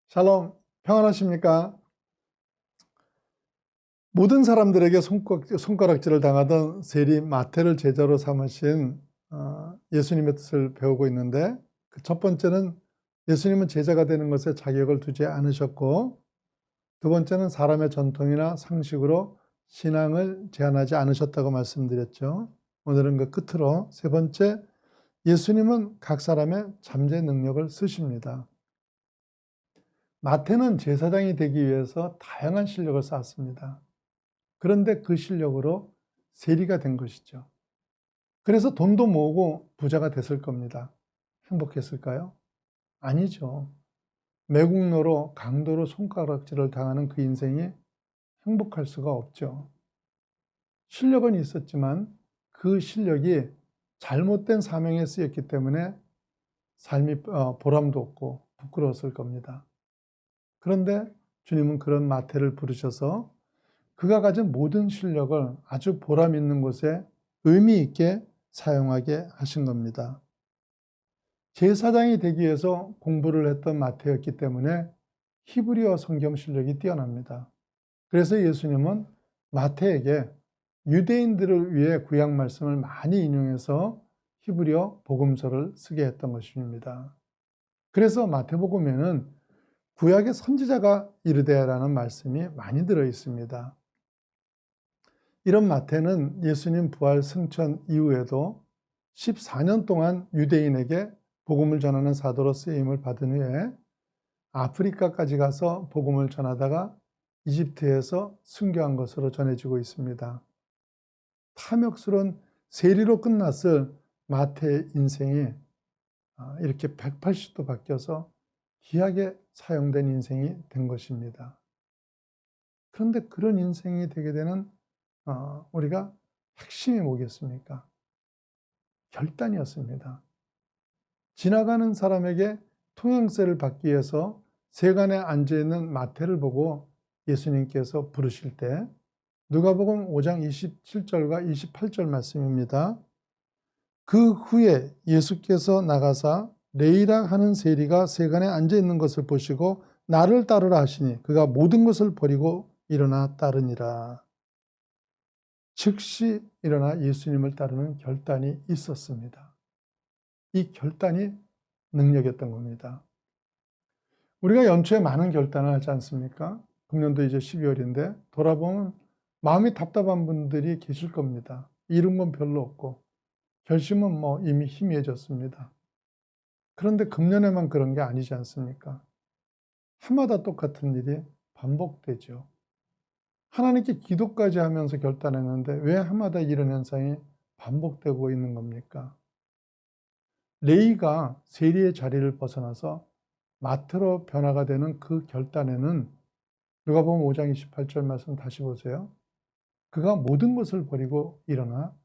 샬롬, 평안하십니까? 모든 사람들에게 손가락질을 당하던 세리 마태를 제자로 삼으신 예수님의 뜻을 배우고 있는데, 그 첫 번째는 예수님은 제자가 되는 것에 자격을 두지 않으셨고, 두 번째는 사람의 전통이나 상식으로 신앙을 제한하지 않으셨다고 말씀드렸죠. 오늘은 그 끝으로 세 번째, 예수님은 각 사람의 잠재 능력을 쓰십니다. 마태는 제사장이 되기 위해서 다양한 실력을 쌓았습니다. 그런데 그 실력으로 세리가 된 것이죠. 그래서 돈도 모으고 부자가 됐을 겁니다. 행복했을까요? 아니죠. 매국노로 강도로 손가락질을 당하는 그 인생이 행복할 수가 없죠. 실력은 있었지만 그 실력이 잘못된 사명에 쓰였기 때문에 삶이 보람도 없고 부끄러웠을 겁니다. 그런데 주님은 그런 마태를 부르셔서 그가 가진 모든 실력을 아주 보람 있는 곳에 의미 있게 사용하게 하신 겁니다. 제사장이 되기 위해서 공부를 했던 마태였기 때문에 히브리어 성경 실력이 뛰어납니다. 그래서 예수님은 마태에게 유대인들을 위해 구약 말씀을 많이 인용해서 히브리어 복음서를 쓰게 했던 것입니다. 그래서 마태복음에는 구약의 선지자가 이르되라는 말씀이 많이 들어 있습니다. 이런 마태는 예수님 부활 승천 이후에도 14년 동안 유대인에게 복음을 전하는 사도로 쓰임을 받은 후에 아프리카까지 가서 복음을 전하다가 이집트에서 순교한 것으로 전해지고 있습니다. 탐욕스러운 세리로 끝났을 마태의 인생이 이렇게 180도 바뀌어서 귀하게 사용된 인생이 된 것입니다. 그런데 그런 인생이 되게 되는 우리가 핵심이 뭐겠습니까? 결단이었습니다. 지나가는 사람에게 통행세를 받기 위해서 세간에 앉아있는 마태를 보고 예수님께서 부르실 때 누가복음 5장 27절과 28절 말씀입니다. 그 후에 예수께서 나가사 레이라 하는 세리가 세간에 앉아있는 것을 보시고 나를 따르라 하시니 그가 모든 것을 버리고 일어나 따르니라. 즉시 일어나 예수님을 따르는 결단이 있었습니다. 이 결단이 능력이었던 겁니다. 우리가 연초에 많은 결단을 하지 않습니까? 금년도 이제 12월인데 돌아보면 마음이 답답한 분들이 계실 겁니다. 이룬 건 별로 없고 결심은 이미 희미해졌습니다. 그런데 금년에만 그런 게 아니지 않습니까? 해마다 똑같은 일이 반복되죠. 하나님께 기도까지 하면서 결단했는데 왜 해마다 이런 현상이 반복되고 있는 겁니까? 레이가 세리의 자리를 벗어나서 마태로 변화가 되는 그 결단에는 누가복음 5장 28절 말씀 다시 보세요. 그가 모든 것을 버리고 일어나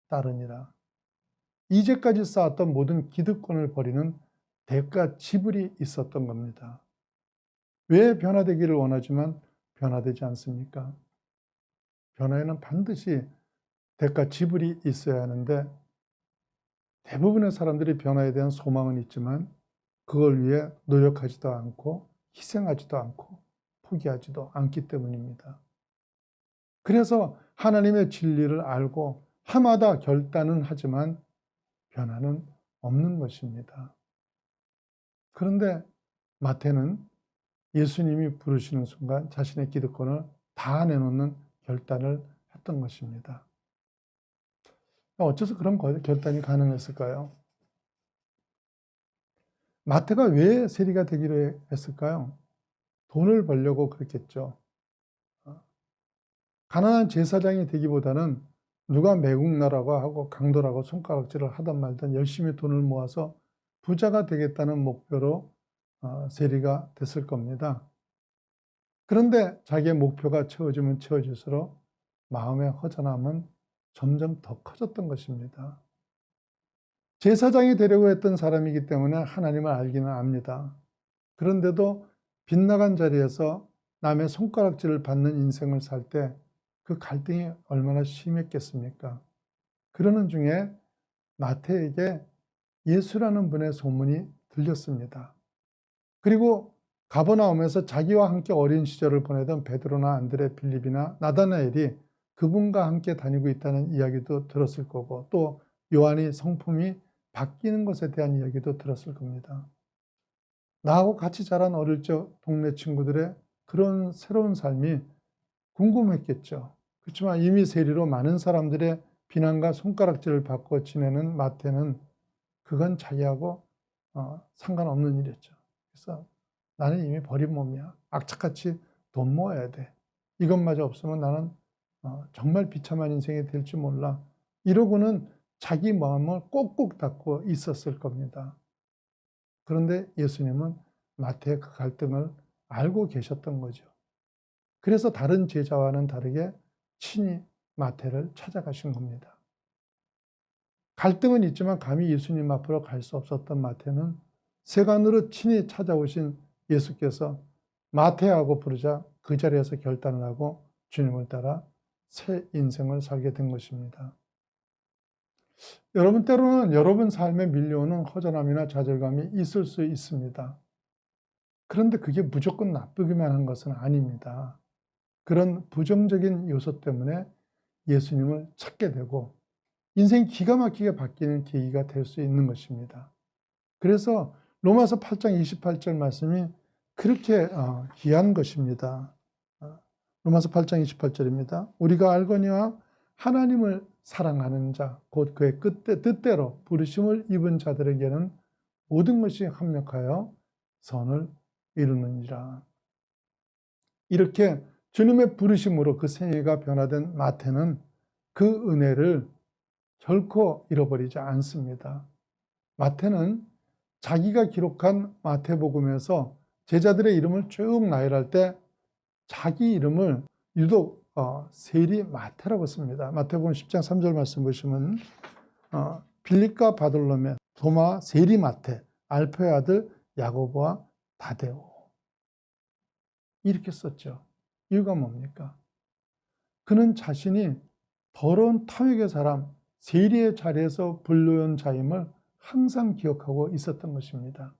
따르니라. 이제까지 쌓았던 모든 기득권을 버리는 대가 지불이 있었던 겁니다. 왜 변화되기를 원하지만 변화되지 않습니까? 변화에는 반드시 대가 지불이 있어야 하는데 대부분의 사람들이 변화에 대한 소망은 있지만 그걸 위해 노력하지도 않고 희생하지도 않고 포기하지도 않기 때문입니다. 그래서 하나님의 진리를 알고 해마다 결단은 하지만 변화는 없는 것입니다. 그런데 마태는 예수님이 부르시는 순간 자신의 기득권을 다 내놓는 결단을 했던 것입니다. 어째서 그런 결단이 가능했을까요? 마태가 왜 세리가 되기로 했을까요? 돈을 벌려고 그랬겠죠. 가난한 제사장이 되기보다는 누가 매국노라고 하고 강도라고 손가락질을 하든 말든 열심히 돈을 모아서 부자가 되겠다는 목표로 세리가 됐을 겁니다. 그런데 자기의 목표가 채워지면 채워질수록 마음의 허전함은 점점 더 커졌던 것입니다. 제사장이 되려고 했던 사람이기 때문에 하나님을 알기는 압니다. 그런데도 빗나간 자리에서 남의 손가락질을 받는 인생을 살 때 그 갈등이 얼마나 심했겠습니까? 그러는 중에 마태에게 예수라는 분의 소문이 들렸습니다. 그리고 가버나움에서 자기와 함께 어린 시절을 보내던 베드로나 안드레, 빌립이나 나다나엘이 그분과 함께 다니고 있다는 이야기도 들었을 거고, 또 요한이 성품이 바뀌는 것에 대한 이야기도 들었을 겁니다. 나하고 같이 자란 어릴 적 동네 친구들의 그런 새로운 삶이 궁금했겠죠. 그렇지만 이미 세리로 많은 사람들의 비난과 손가락질을 받고 지내는 마태는 그건 자기하고 상관없는 일이었죠. 그래서 나는 이미 버린 몸이야. 악착같이 돈 모아야 돼. 이것마저 없으면 나는 정말 비참한 인생이 될지 몰라. 이러고는 자기 마음을 꼭꼭 닫고 있었을 겁니다. 그런데 예수님은 마태의 그 갈등을 알고 계셨던 거죠. 그래서 다른 제자와는 다르게 친히 마태를 찾아가신 겁니다. 갈등은 있지만 감히 예수님 앞으로 갈 수 없었던 마태는 세간으로 친히 찾아오신 예수께서 마태하고 부르자 그 자리에서 결단을 하고 주님을 따라 새 인생을 살게 된 것입니다. 여러분, 때로는 여러분 삶에 밀려오는 허전함이나 좌절감이 있을 수 있습니다. 그런데 그게 무조건 나쁘기만 한 것은 아닙니다. 그런 부정적인 요소 때문에 예수님을 찾게 되고 인생이 기가 막히게 바뀌는 계기가 될 수 있는 것입니다. 그래서 로마서 8장 28절 말씀이 그렇게 귀한 것입니다. 로마서 8장 28절입니다. 우리가 알거니와 하나님을 사랑하는 자, 곧 그의 뜻대로 부르심을 입은 자들에게는 모든 것이 합력하여 선을 이루느니라. 이렇게 주님의 부르심으로 그 생애가 변화된 마태는 그 은혜를 결코 잃어버리지 않습니다. 마태는 자기가 기록한 마태복음에서 제자들의 이름을 쭉 나열할 때 자기 이름을 유독 세리 마태라고 씁니다. 마태복음 10장 3절 말씀 보시면 빌립과 바돌로메, 도마, 세리 마태, 알페의 아들 야고보와 다데오 이렇게 썼죠. 이유가 뭡니까? 그는 자신이 더러운 탐욕의 사람, 세리의 자리에서 불려온 자임을 항상 기억하고 있었던 것입니다.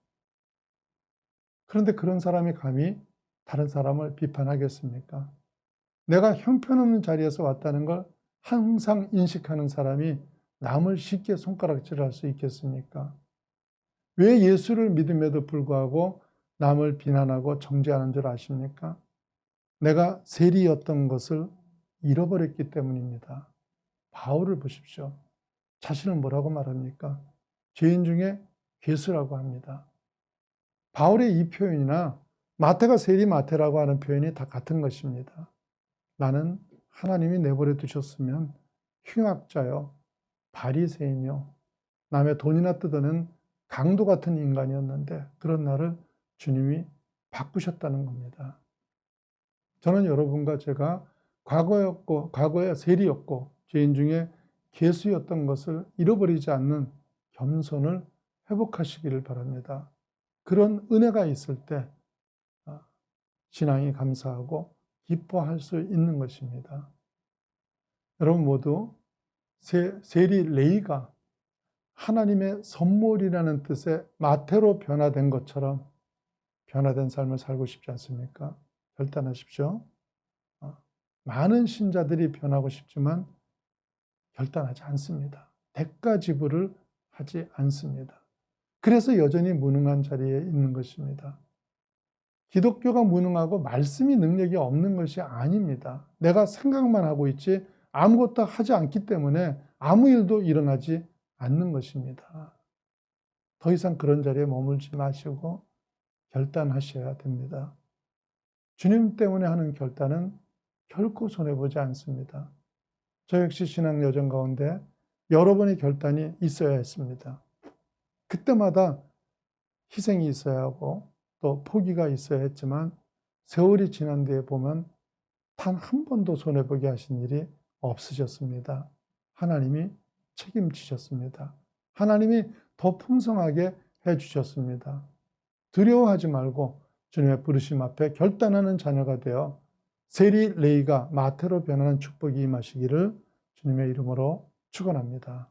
그런데 그런 사람이 감히 다른 사람을 비판하겠습니까? 내가 형편없는 자리에서 왔다는 걸 항상 인식하는 사람이 남을 쉽게 손가락질할 수 있겠습니까? 왜 예수를 믿음에도 불구하고 남을 비난하고 정죄하는 줄 아십니까? 내가 세리였던 것을 잃어버렸기 때문입니다. 바울을 보십시오. 자신을 뭐라고 말합니까? 죄인 중에 괴수라고 합니다. 바울의 이 표현이나 마태가 세리 마태라고 하는 표현이 다 같은 것입니다. 나는 하나님이 내버려 두셨으면 흉악자요, 바리새인이요, 남의 돈이나 뜯어낸 강도 같은 인간이었는데 그런 나를 주님이 바꾸셨다는 겁니다. 저는 여러분과 제가 과거에 세리였고 죄인 중에 괴수였던 것을 잃어버리지 않는 겸손을 회복하시기를 바랍니다. 그런 은혜가 있을 때 신앙이 감사하고 기뻐할 수 있는 것입니다. 여러분 모두 세리 레이가 하나님의 선물이라는 뜻의 마태로 변화된 것처럼 변화된 삶을 살고 싶지 않습니까? 결단하십시오. 많은 신자들이 변하고 싶지만 결단하지 않습니다. 대가 지불을 하지 않습니다. 그래서 여전히 무능한 자리에 있는 것입니다. 기독교가 무능하고 말씀이 능력이 없는 것이 아닙니다. 내가 생각만 하고 있지 아무것도 하지 않기 때문에 아무 일도 일어나지 않는 것입니다. 더 이상 그런 자리에 머물지 마시고 결단하셔야 됩니다. 주님 때문에 하는 결단은 결코 손해보지 않습니다. 저 역시 신앙 여정 가운데 여러 번의 결단이 있어야 했습니다. 그때마다 희생이 있어야 하고 또 포기가 있어야 했지만 세월이 지난 뒤에 보면 단 한 번도 손해보게 하신 일이 없으셨습니다. 하나님이 책임지셨습니다. 하나님이 더 풍성하게 해주셨습니다. 두려워하지 말고 주님의 부르심 앞에 결단하는 자녀가 되어 세리 레이가 마태로 변하는 축복이 임하시기를 주님의 이름으로 축원합니다.